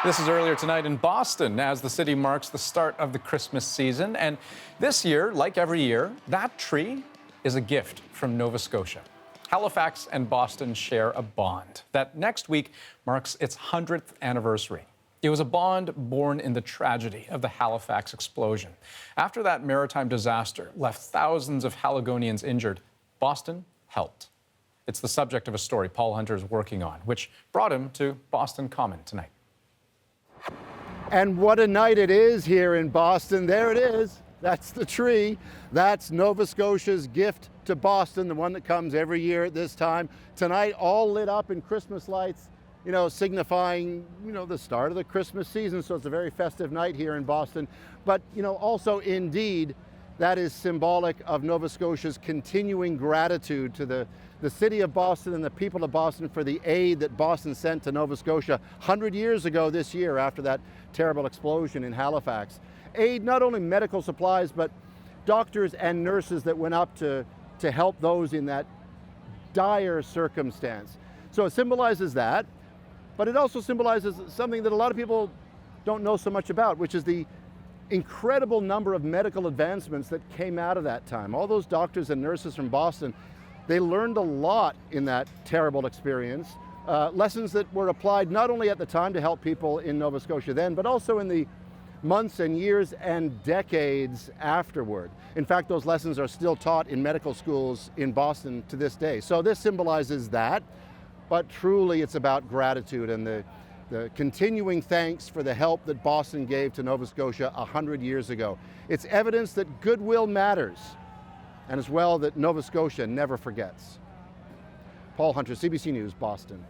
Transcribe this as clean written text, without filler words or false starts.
This is earlier tonight in Boston as the city marks the start of the Christmas season. And this year, like every year, that tree is a gift from Nova Scotia. Halifax and Boston share a bond that next week marks its 100th anniversary. It was a bond born in the tragedy of the Halifax Explosion. After that maritime disaster left thousands of Haligonians injured, Boston helped. It's the subject of a story Paul Hunter is working on, which brought him to Boston Common tonight. And what a night it is here in Boston. There it is. That's the tree. That's Nova Scotia's gift to Boston, the one that comes every year at this time. Tonight, all lit up in Christmas lights, signifying, the start of the Christmas season. So it's a very festive night here in Boston. But, also indeed, that is symbolic of Nova Scotia's continuing gratitude to the city of Boston and the people of Boston for the aid that Boston sent to Nova Scotia 100 years ago this year after that terrible explosion in Halifax. Aid, not only medical supplies, but doctors and nurses that went up to help those in that dire circumstance. So it symbolizes that, but it also symbolizes something that a lot of people don't know so much about, which is the incredible number of medical advancements that came out of that time. All those doctors and nurses from Boston, they learned a lot in that terrible experience, lessons that were applied not only at the time to help people in Nova Scotia then, but also in the months and years and decades afterward. In fact, those lessons are still taught in medical schools in Boston to this day. So this symbolizes that, but truly it's about gratitude and the continuing thanks for the help that Boston gave to Nova Scotia 100 years ago. It's evidence that goodwill matters, and as well that Nova Scotia never forgets. Paul Hunter, CBC News, Boston.